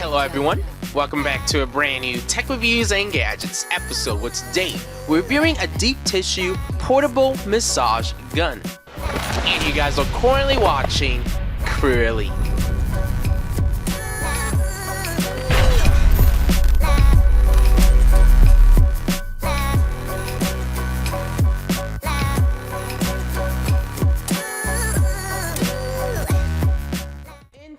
Hello everyone, welcome back to a brand new Tech Reviews and Gadgets episode where today we're reviewing a deep tissue portable massage gun. And you guys are currently watching CrewElite.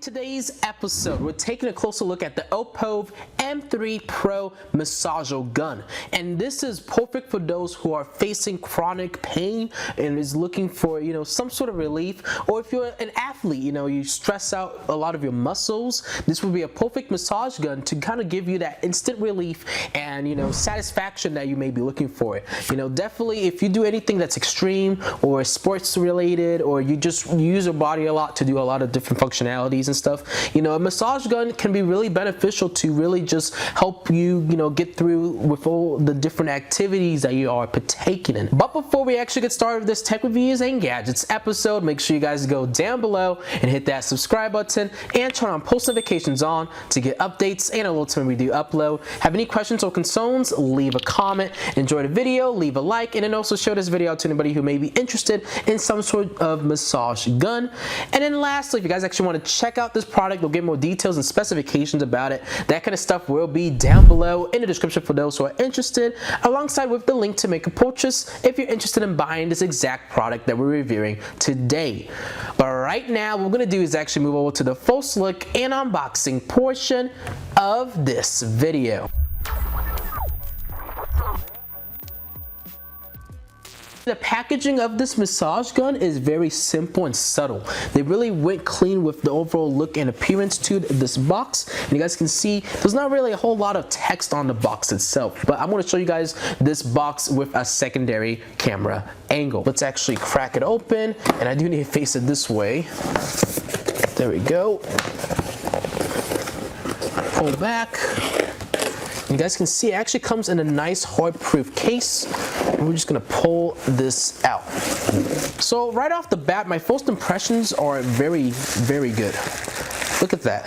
Today's episode, we're taking a closer look at the Opove M3 Pro Massage gun, and this is perfect for those who are facing chronic pain and is looking for some sort of relief, or if you're an athlete, you stress out a lot of your muscles. This would be a perfect massage gun to kind of give you that instant relief and satisfaction that you may be looking for. Definitely if you do anything that's extreme or sports related, or you just use your body a lot to do a lot of different functionalities and stuff, a massage gun can be really beneficial to really just help you get through with all the different activities that you are partaking in. But before we actually get started with this Tech Reviews and Gadgets episode, make sure you guys go down below and hit that subscribe button and turn on post notifications on to get updates and alerts when we do upload. Have any questions or concerns, leave a comment, enjoy the video, leave a like, and then also share this video out to anybody who may be interested in some sort of massage gun. And then lastly, if you guys actually want to check out this product, we'll get more details and specifications about it. That kind of stuff will be down below in the description for those who are interested, alongside with the link to make a purchase if you're interested in buying this exact product that we're reviewing today. But right now, what we're going to do is actually move over to the first look and unboxing portion of this video. The packaging of this massage gun is very simple and subtle. They really went clean with the overall look and appearance to this box. And you guys can see there's not really a whole lot of text on the box itself, but I'm going to show you guys this box with a secondary camera angle. Let's actually crack it open, and I do need to face it this way. There we go. Pull back. You guys can see it actually comes in a nice hard-proof case. And we're just gonna pull this out. So right off the bat, my first impressions are very, very good. Look at that.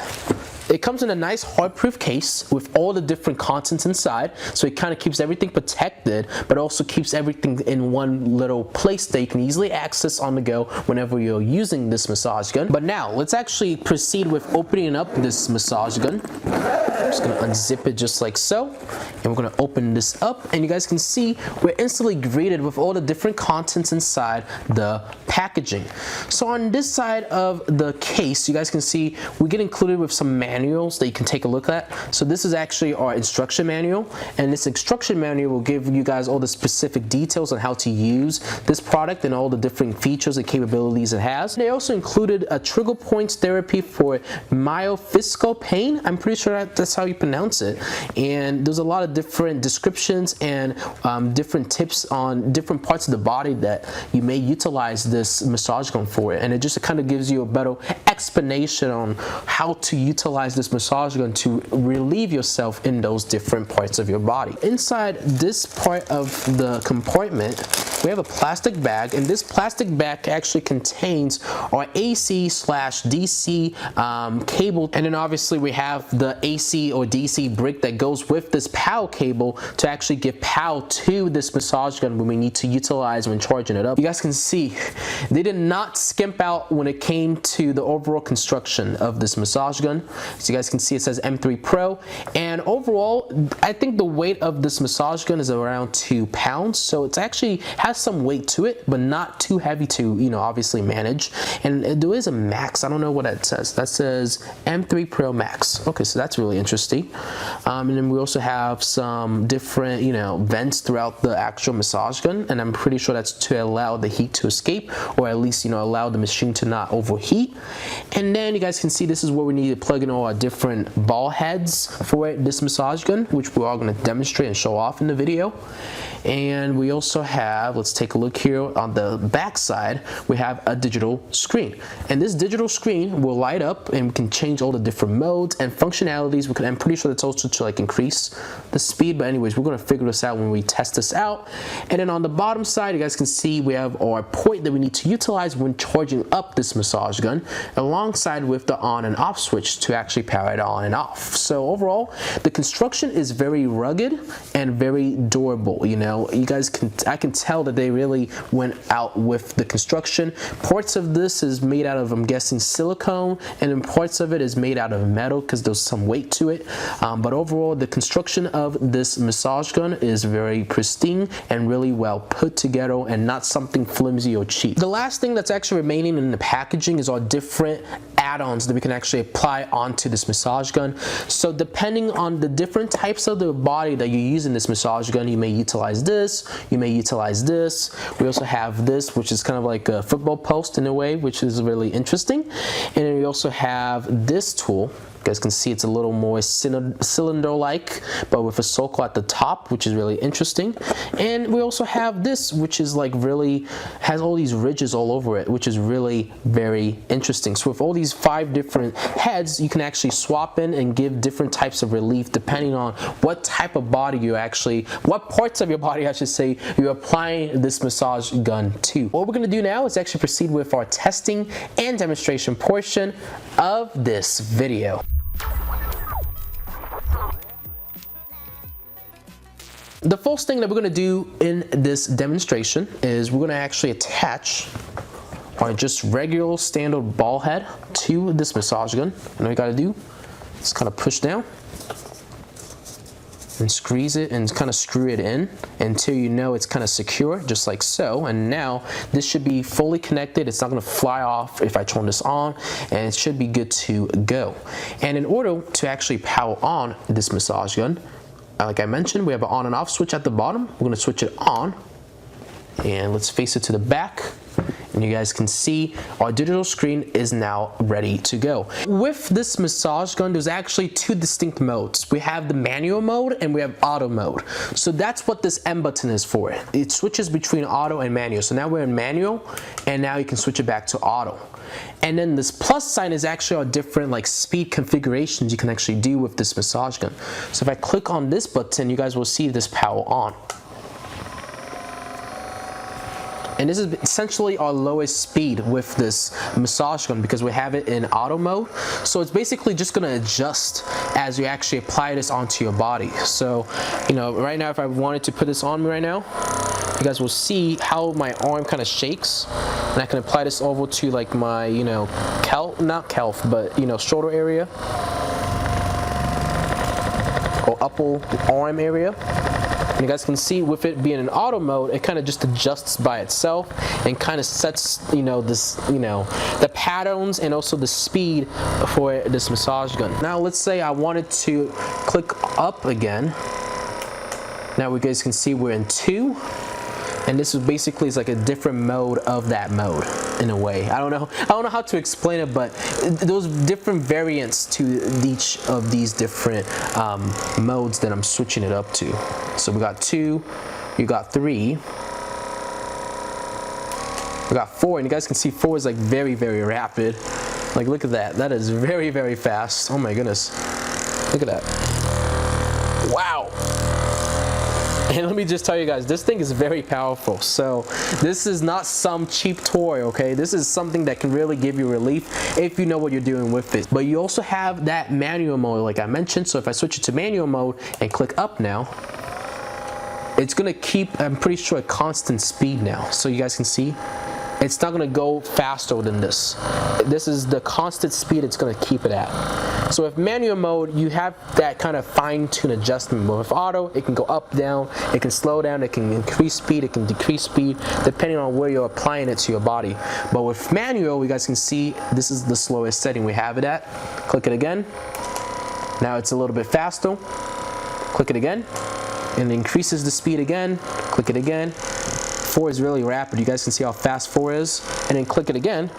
It comes in a nice hard-proof case with all the different contents inside, so it kind of keeps everything protected, but also keeps everything in one little place that you can easily access on the go whenever you're using this massage gun. But now, let's actually proceed with opening up this massage gun. I'm just gonna unzip it just like so, and we're gonna open this up, and you guys can see we're instantly greeted with all the different contents inside the packaging. So on this side of the case, you guys can see we get included with some manuals that you can take a look at. So this is actually our instruction manual, and this instruction manual will give you guys all the specific details on how to use this product and all the different features and capabilities it has. They also included a trigger points therapy for myofascial pain. I'm pretty sure that's how you pronounce it. And there's a lot of different descriptions and different tips on different parts of the body that you may utilize this massage gun for, and it just kind of gives you a better explanation on how to utilize this massage gun to relieve yourself in those different parts of your body. Inside this part of the compartment, we have a plastic bag, and this plastic bag actually contains our AC/DC cable, and then obviously we have the AC or DC brick that goes with this power cable to actually give power to this massage gun when we need to utilize when charging it up. You guys can see they did not skimp out when it came to the overall construction of this massage gun. So you guys can see it says M3 Pro, and overall I think the weight of this massage gun is around 2 pounds, so it's actually has some weight to it, but not too heavy to obviously manage. And there is a max. I don't know what that says. That says M3 Pro Max. Okay, so that's really interesting. And then we also have some different vents throughout the actual massage gun, and I'm pretty sure that's to allow the heat to escape, or at least allow the machine to not overheat. And then you guys can see this is where we need to plug in all our different ball heads for this massage gun, which we're all going to demonstrate and show off in the video. And we also have have, let's take a look here on the back side, we have a digital screen. And this digital screen will light up and we can change all the different modes and functionalities. I'm pretty sure it's also to like increase the speed, but anyways, we're gonna figure this out when we test this out. And then on the bottom side, you guys can see we have our port that we need to utilize when charging up this massage gun, alongside with the on and off switch to actually power it on and off. So overall, the construction is very rugged and very durable. You know, I can tell that they really went out with the construction. Parts of this is made out of, I'm guessing, silicone, and then parts of it is made out of metal because there's some weight to it. But overall, the construction of this massage gun is very pristine and really well put together and not something flimsy or cheap. The last thing that's actually remaining in the packaging is our different add-ons that we can actually apply onto this massage gun. So depending on the different types of the body that you use in this massage gun, you may utilize this, you may utilize this. We also have this, which is kind of like a football post in a way, which is really interesting. And then we also have this tool. You guys can see it's a little more cylinder-like, but with a circle at the top, which is really interesting. And we also have this, which is like really has all these ridges all over it, which is really very interesting. So with all these 5 different heads, you can actually swap in and give different types of relief depending on what type of body you actually, what parts of your body I should say, you're applying this massage gun to. What we're gonna do now is actually proceed with our testing and demonstration portion of this video. The first thing that we're going to do in this demonstration is we're going to actually attach our just regular standard ball head to this massage gun. And all you got to do is kind of push down and squeeze it and kind of screw it in until you know it's kind of secure, just like so. And now this should be fully connected. It's not going to fly off if I turn this on, and it should be good to go. And in order to actually power on this massage gun, like I mentioned, we have an on and off switch at the bottom. We're going to switch it on, and let's face it to the back. And you guys can see our digital screen is now ready to go. With this massage gun, there's actually 2 distinct modes. We have the manual mode and we have auto mode. So that's what this M button is for. It switches between auto and manual. So now we're in manual, and now you can switch it back to auto. And then this plus sign is actually our different like speed configurations you can actually do with this massage gun. So if I click on this button, you guys will see this power on. And this is essentially our lowest speed with this massage gun because we have it in auto mode. So it's basically just going to adjust as you actually apply this onto your body. So, you know, right now if I wanted to put this on me right now, you guys will see how my arm kind of shakes. And I can apply this over to like my, you know, not calf, but, you know, shoulder area or upper arm area. And you guys can see with it being in auto mode, it kind of just adjusts by itself and kind of sets, you know, this, you know, the patterns and also the speed for this massage gun. Now let's say I wanted to click up again. Now you guys can see we're in 2. And this is basically like a different mode of that mode in a way. I don't know how to explain it, but those different variants to each of these different modes that I'm switching it up to. So we got 2, you got 3, we got 4, and you guys can see 4 is like very, very rapid. Like look at that, that is very, very fast. Oh my goodness, look at that. Wow. And let me just tell you guys, this thing is very powerful. So this is not some cheap toy, okay? This is something that can really give you relief if you know what you're doing with it. But you also have that manual mode like I mentioned. So if I switch it to manual mode and click up now, it's gonna keep, I'm pretty sure, a constant speed now. So you guys can see, it's not gonna go faster than this. This is the constant speed it's gonna keep it at. So with manual mode, you have that kind of fine-tune adjustment. But with auto, it can go up, down, it can slow down, it can increase speed, it can decrease speed, depending on where you're applying it to your body. But with manual, you guys can see this is the slowest setting we have it at. Click it again. Now it's a little bit faster. Click it again, and it increases the speed again. Click it again. 4 is really rapid. You guys can see how fast 4 is. And then click it again.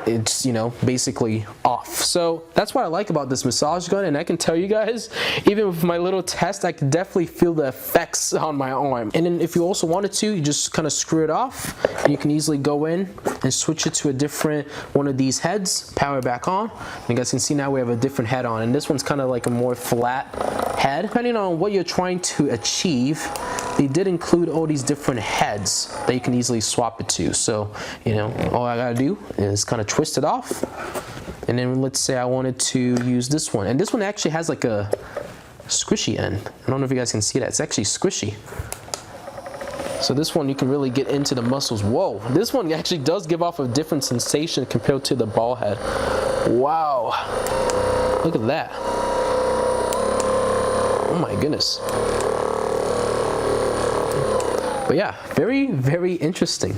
it's, you know, basically off. So that's what I like about this massage gun, and I can tell you guys, even with my little test, I can definitely feel the effects on my arm. And then if you also wanted to, you just kind of screw it off, and you can easily go in and switch it to a different one of these heads, power it back on. And you guys can see now we have a different head on, and this one's kind of like a more flat head. Depending on what you're trying to achieve, they did include all these different heads that you can easily swap it to. So, you know, all I gotta do is kind of twist it off, and then let's say I wanted to use this one, and this one actually has like a squishy end. I don't know if you guys can see that. It's actually squishy. So this one you can really get into the muscles. Whoa, this one actually does give off a different sensation compared to the ball head. Wow, look at that. Oh my goodness. But yeah, very, very interesting.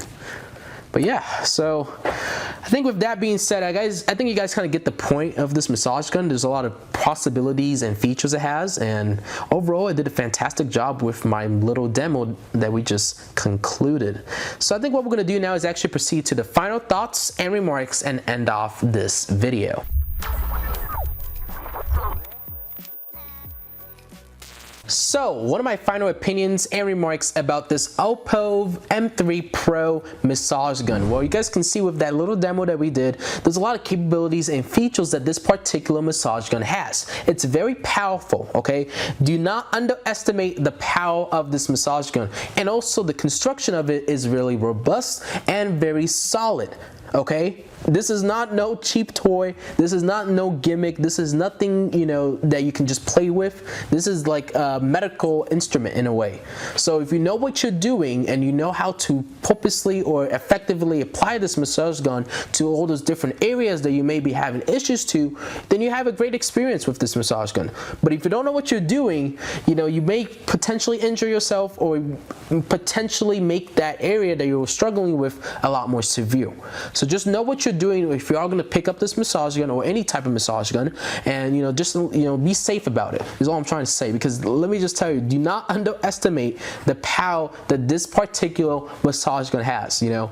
But yeah, so I think with that being said, I think you guys kind of get the point of this massage gun. There's a lot of possibilities and features it has, and overall it did a fantastic job with my little demo that we just concluded. So I think what we're going to do now is actually proceed to the final thoughts and remarks and end off this video. So, one of my final opinions and remarks about this Opove M3 Pro massage gun. Well, you guys can see with that little demo that we did, there's a lot of capabilities and features that this particular massage gun has. It's very powerful, okay? Do not underestimate the power of this massage gun. And also the construction of it is really robust and very solid, okay? This is not no cheap toy. This is not no gimmick. This is nothing, you know, that you can just play with. This is like a medical instrument in a way. So if you know what you're doing and you know how to purposely or effectively apply this massage gun to all those different areas that you may be having issues to, then you have a great experience with this massage gun. But if you don't know what you're doing, you know, you may potentially injure yourself or potentially make that area that you're struggling with a lot more severe. So just know what you're doing if you are going to pick up this massage gun or any type of massage gun, and you know, just, you know, be safe about it is all I'm trying to say. Because let me just tell you, do not underestimate the power that this particular massage gun has. You know,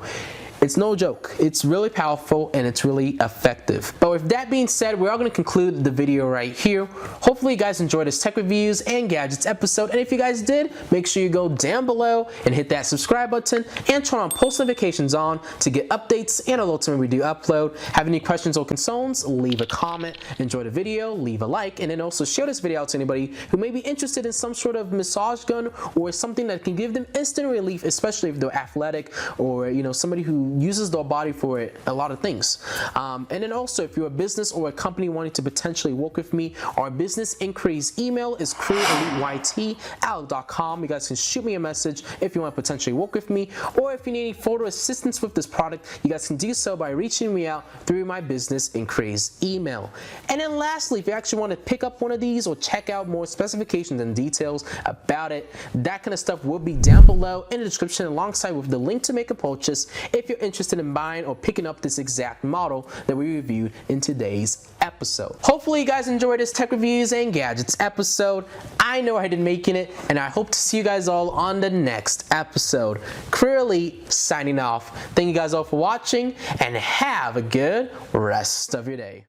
it's no joke. It's really powerful and it's really effective. But with that being said, we are going to conclude the video right here. Hopefully you guys enjoyed this tech reviews and gadgets episode, and if you guys did, make sure you go down below and hit that subscribe button and turn on post notifications on to get updates and alerts when we do upload. Have any questions or concerns, leave a comment. Enjoy the video, leave a like, and then also share this video out to anybody who may be interested in some sort of massage gun or something that can give them instant relief, especially if they're athletic or, you know, somebody who uses their body for a lot of things. And then also, if you're a business or a company wanting to potentially work with me, our business inquiries email is CrewElite@outlook.com. You guys can shoot me a message if you want to potentially work with me, or if you need any photo assistance with this product, you guys can do so by reaching me out through my business inquiries email. And then lastly, if you actually want to pick up one of these or check out more specifications and details about it, that kind of stuff will be down below in the description alongside with the link to make a purchase if you're interested in buying or picking up this exact model that we reviewed in today's episode. Hopefully you guys enjoyed this tech reviews and gadgets episode. I know I did making it, and I hope to see you guys all on the next episode. CrewElite signing off. Thank you guys all for watching, and have a good rest of your day.